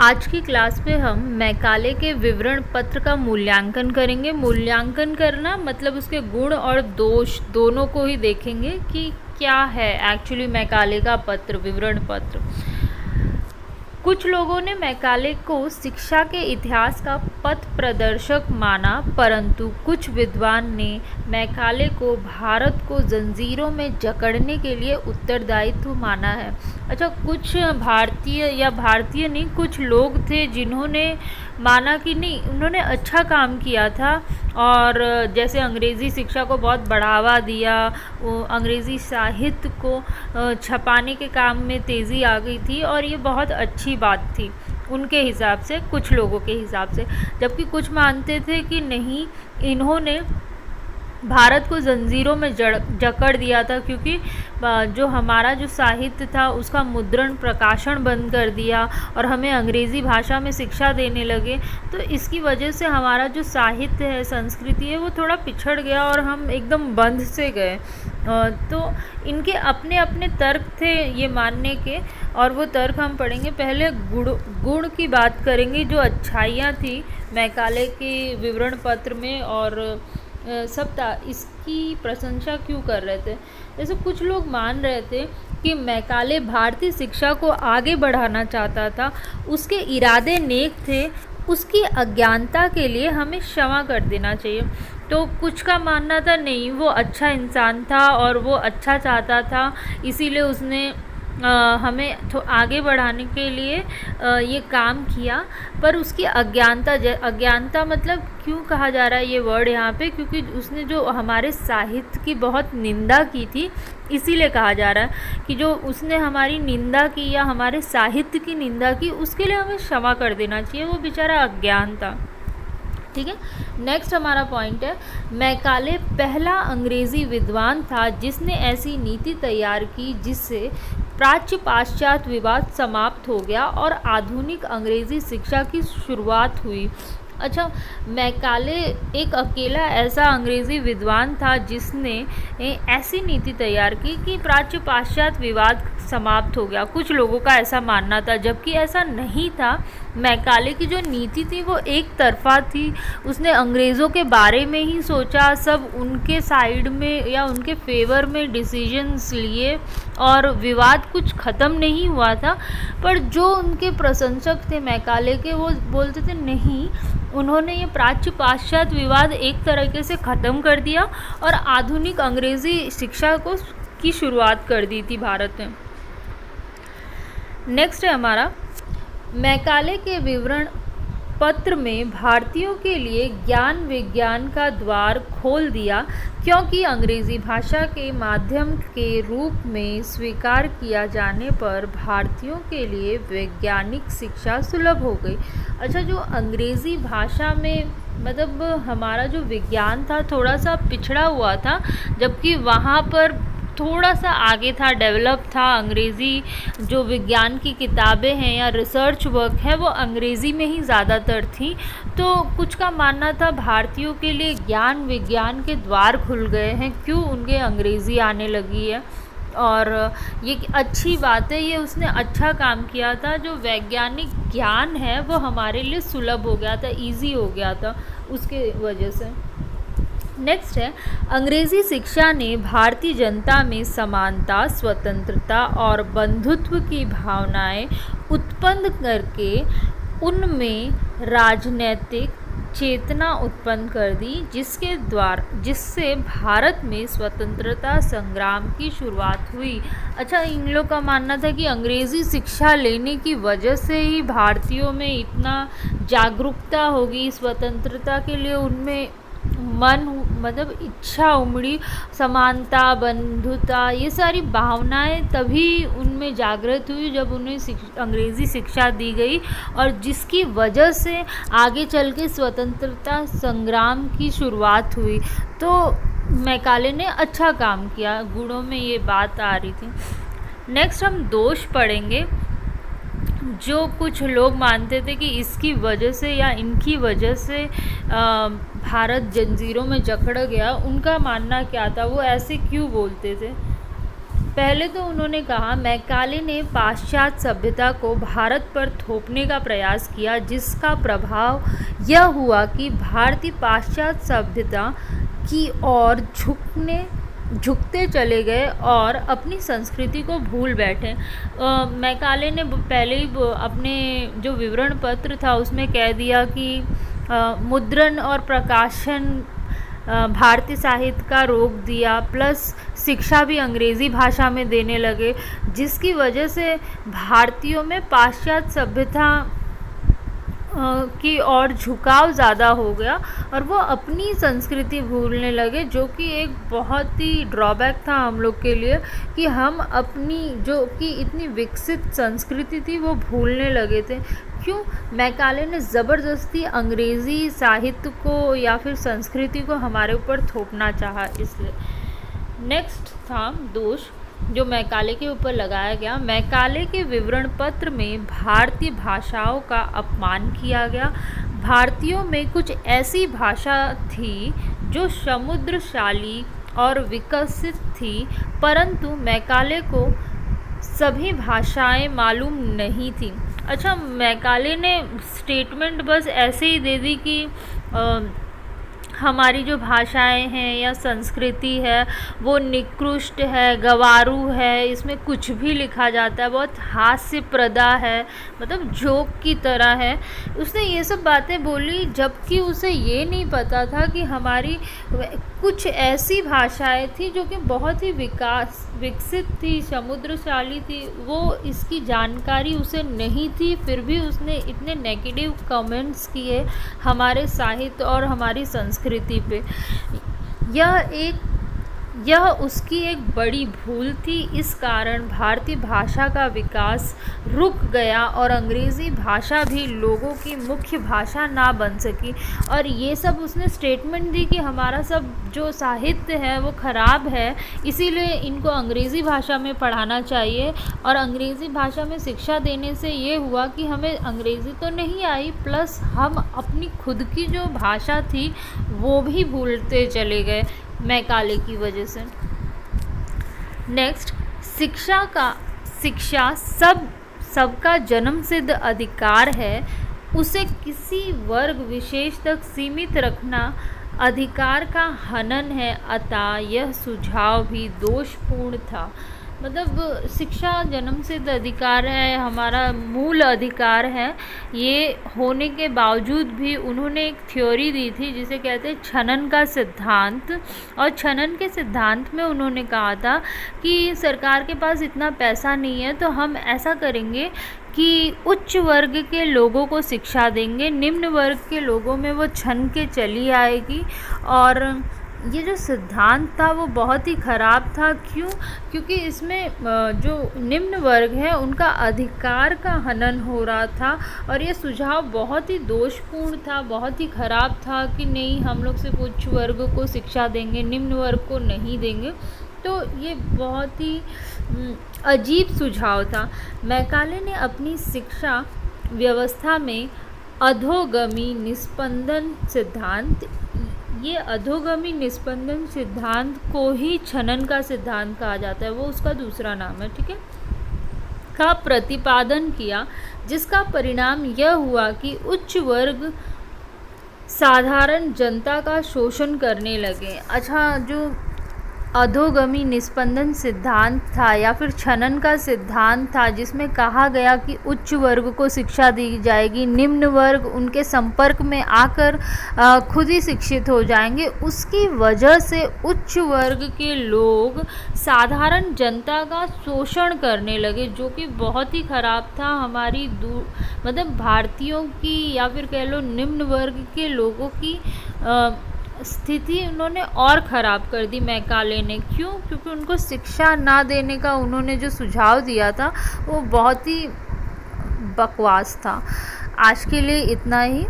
आज की क्लास में हम मैकाले के विवरण पत्र का मूल्यांकन करेंगे। मूल्यांकन करना मतलब उसके गुण और दोष दोनों को ही देखेंगे कि क्या है एक्चुअली मैकाले का पत्र, विवरण पत्र। कुछ लोगों ने मैकाले को शिक्षा के इतिहास का पथ प्रदर्शक माना, परंतु कुछ विद्वान ने मैकाले को भारत को जंजीरों में जकड़ने के लिए उत्तरदायित्व माना है। अच्छा, कुछ भारतीय नहीं, कुछ लोग थे जिन्होंने माना कि नहीं, उन्होंने अच्छा काम किया था और जैसे अंग्रेज़ी शिक्षा को बहुत बढ़ावा दिया, अंग्रेज़ी साहित्य को छपाने के काम में तेज़ी आ गई थी और ये बहुत अच्छी बात थी उनके हिसाब से, कुछ लोगों के हिसाब से। जबकि कुछ मानते थे कि नहीं, इन्होंने भारत को जंजीरों में जकड़ दिया था, क्योंकि जो हमारा जो साहित्य था उसका मुद्रण प्रकाशन बंद कर दिया और हमें अंग्रेज़ी भाषा में शिक्षा देने लगे। तो इसकी वजह से हमारा जो साहित्य है, संस्कृति है, वो थोड़ा पिछड़ गया और हम एकदम बंद से गए। तो इनके अपने अपने तर्क थे ये मानने के, और वो तर्क हम पढ़ेंगे। पहले गुण की बात करेंगे, जो अच्छाइयाँ थी मैकाले के विवरण पत्र में और इसकी प्रशंसा क्यों कर रहे थे। जैसे कुछ लोग मान रहे थे कि मैकाले भारतीय शिक्षा को आगे बढ़ाना चाहता था, उसके इरादे नेक थे, उसकी अज्ञानता के लिए हमें क्षमा कर देना चाहिए। तो कुछ का मानना था नहीं, वो अच्छा इंसान था और वो अच्छा चाहता था, इसीलिए उसने हमें आगे बढ़ाने के लिए ये काम किया। पर उसकी अज्ञानता मतलब क्यों कहा जा रहा है ये वर्ड यहाँ पे, क्योंकि उसने जो हमारे साहित्य की बहुत निंदा की थी, इसीलिए कहा जा रहा है कि जो उसने हमारी निंदा की या हमारे साहित्य की निंदा की, उसके लिए हमें क्षमा कर देना चाहिए, वो बेचारा अज्ञान था। ठीक है, नेक्स्ट हमारा पॉइंट है, मैकाले पहला अंग्रेज़ी विद्वान था जिसने ऐसी नीति तैयार की जिससे प्राच्य पाश्चात्य विवाद समाप्त हो गया और आधुनिक अंग्रेज़ी शिक्षा की शुरुआत हुई। अच्छा, मैकाले एक अकेला ऐसा अंग्रेज़ी विद्वान था जिसने ऐसी नीति तैयार की कि प्राच्य पाश्चात्य विवाद समाप्त हो गया। कुछ लोगों का ऐसा मानना था, जबकि ऐसा नहीं था। मैकाले की जो नीति थी वो एक तरफा थी, उसने अंग्रेज़ों के बारे में ही सोचा, सब उनके साइड में या उनके फेवर में डिसीजंस लिए और विवाद कुछ ख़त्म नहीं हुआ था। पर जो उनके प्रशंसक थे मैकाले के, वो बोलते थे नहीं, उन्होंने ये प्राच्य पाश्चात्य विवाद एक तरीके से ख़त्म कर दिया और आधुनिक अंग्रेज़ी शिक्षा की शुरुआत कर दी थी भारत में। नेक्स्ट है हमारा, मैकाले के विवरण पत्र में भारतीयों के लिए ज्ञान विज्ञान का द्वार खोल दिया, क्योंकि अंग्रेज़ी भाषा के माध्यम के रूप में स्वीकार किया जाने पर भारतीयों के लिए वैज्ञानिक शिक्षा सुलभ हो गई। अच्छा, जो अंग्रेज़ी भाषा में मतलब हमारा जो विज्ञान था थोड़ा सा पिछड़ा हुआ था, जबकि वहाँ पर थोड़ा सा आगे था, डेवलप था। अंग्रेज़ी जो विज्ञान की किताबें हैं या रिसर्च वर्क है वो अंग्रेज़ी में ही ज़्यादातर थी। तो कुछ का मानना था भारतीयों के लिए ज्ञान विज्ञान के द्वार खुल गए हैं, क्यों उनके अंग्रेज़ी आने लगी है, और ये अच्छी बात है, ये उसने अच्छा काम किया था। जो वैज्ञानिक ज्ञान है वो हमारे लिए सुलभ हो गया था, ईजी हो गया था उसके वजह से। नेक्स्ट है, अंग्रेज़ी शिक्षा ने भारतीय जनता में समानता, स्वतंत्रता और बंधुत्व की भावनाएं उत्पन्न करके उनमें राजनैतिक चेतना उत्पन्न कर दी, जिससे भारत में स्वतंत्रता संग्राम की शुरुआत हुई। अच्छा, इन लोग का मानना था कि अंग्रेज़ी शिक्षा लेने की वजह से ही भारतीयों में इतना जागरूकता होगी, स्वतंत्रता के लिए उनमें मतलब इच्छा उमड़ी, समानता, बंधुता, ये सारी भावनाएं तभी उनमें जागृत हुई जब उन्हें अंग्रेज़ी शिक्षा दी गई, और जिसकी वजह से आगे चल के स्वतंत्रता संग्राम की शुरुआत हुई। तो मैकाले ने अच्छा काम किया, गुणों में ये बात आ रही थी। नेक्स्ट हम दोष पढ़ेंगे। जो कुछ लोग मानते थे कि इसकी वजह से या इनकी वजह से भारत जंजीरों में जकड़ गया, उनका मानना क्या था, वो ऐसे क्यों बोलते थे। पहले तो उन्होंने कहा, मैकाले ने पाश्चात्य सभ्यता को भारत पर थोपने का प्रयास किया, जिसका प्रभाव यह हुआ कि भारतीय पाश्चात्य सभ्यता की ओर झुकते चले गए और अपनी संस्कृति को भूल बैठे। मैकाले ने पहले ही अपने जो विवरण पत्र था उसमें कह दिया कि मुद्रण और प्रकाशन भारतीय साहित्य का रोक दिया, प्लस शिक्षा भी अंग्रेज़ी भाषा में देने लगे, जिसकी वजह से भारतीयों में पाश्चात्य सभ्यता की ओर झुकाव ज़्यादा हो गया और वो अपनी संस्कृति भूलने लगे, जो कि एक बहुत ही ड्रॉबैक था हम लोग के लिए कि हम अपनी जो कि इतनी विकसित संस्कृति थी वो भूलने लगे थे। क्यों? मैकाले ने ज़बरदस्ती अंग्रेज़ी साहित्य को या फिर संस्कृति को हमारे ऊपर थोपना चाहा, इसलिए। नेक्स्ट था दोष जो मैकाले के ऊपर लगाया गया। मैकाले के विवरण पत्र में भारतीय भाषाओं का अपमान किया गया। भारतीयों में कुछ ऐसी भाषा थी जो समुद्रशाली और विकसित थी, परंतु मैकाले को सभी भाषाएं मालूम नहीं थी। अच्छा, मैकाले ने स्टेटमेंट बस ऐसे ही दे दी कि हमारी जो भाषाएं हैं या संस्कृति है वो निकृष्ट है, गंवारू है, इसमें कुछ भी लिखा जाता है, बहुत हास्यप्रदा है, मतलब जोक की तरह है। उसने ये सब बातें बोली, जबकि उसे ये नहीं पता था कि हमारी कुछ ऐसी भाषाएं थी जो कि बहुत ही विकसित थी, समुद्रशाली थी, वो इसकी जानकारी उसे नहीं थी। फिर भी उसने इतने नेगेटिव कमेंट्स किए हमारे साहित्य और हमारी संस्कृति पे। यह उसकी एक बड़ी भूल थी। इस कारण भारतीय भाषा का विकास रुक गया और अंग्रेज़ी भाषा भी लोगों की मुख्य भाषा ना बन सकी। और ये सब उसने स्टेटमेंट दी कि हमारा सब जो साहित्य है वो ख़राब है, इसीलिए इनको अंग्रेज़ी भाषा में पढ़ाना चाहिए। और अंग्रेज़ी भाषा में शिक्षा देने से ये हुआ कि हमें अंग्रेज़ी तो नहीं आई, प्लस हम अपनी खुद की जो भाषा थी वो भी भूलते चले गए मैकाले की वजह से। नेक्स्ट, शिक्षा सबका जन्मसिद्ध अधिकार है, उसे किसी वर्ग विशेष तक सीमित रखना अधिकार का हनन है, अतः यह सुझाव भी दोषपूर्ण था। मतलब शिक्षा जन्मसिद्ध अधिकार है, हमारा मूल अधिकार है, ये होने के बावजूद भी उन्होंने एक थ्योरी दी थी जिसे कहते हैं छनन का सिद्धांत। और छनन के सिद्धांत में उन्होंने कहा था कि सरकार के पास इतना पैसा नहीं है, तो हम ऐसा करेंगे कि उच्च वर्ग के लोगों को शिक्षा देंगे, निम्न वर्ग के लोगों में वो छन के चली आएगी। और ये जो सिद्धांत था वो बहुत ही ख़राब था। क्यों? क्योंकि इसमें जो निम्न वर्ग है उनका अधिकार का हनन हो रहा था और ये सुझाव बहुत ही दोषपूर्ण था, बहुत ही ख़राब था कि नहीं, हम लोग सिर्फ उच्च वर्ग को शिक्षा देंगे, निम्न वर्ग को नहीं देंगे। तो ये बहुत ही अजीब सुझाव था। मैकाले ने अपनी शिक्षा व्यवस्था में अधोगमी निस्पंदन सिद्धांत, ये अधोगमी निस्पंदन सिद्धांत को ही छनन का सिद्धांत कहा जाता है, वो उसका दूसरा नाम है, ठीक है, का प्रतिपादन किया, जिसका परिणाम यह हुआ कि उच्च वर्ग साधारण जनता का शोषण करने लगे। अच्छा, जो अधोगमी निस्पंदन सिद्धांत था या फिर छनन का सिद्धांत था, जिसमें कहा गया कि उच्च वर्ग को शिक्षा दी जाएगी, निम्न वर्ग उनके संपर्क में आकर खुद ही शिक्षित हो जाएंगे, उसकी वजह से उच्च वर्ग के लोग साधारण जनता का शोषण करने लगे, जो कि बहुत ही ख़राब था। हमारी मतलब भारतीयों की या फिर कह लो निम्न वर्ग के लोगों की स्थिति उन्होंने और ख़राब कर दी मैकाले ने। क्यों? क्योंकि उनको शिक्षा ना देने का उन्होंने जो सुझाव दिया था वो बहुत ही बकवास था। आज के लिए इतना ही।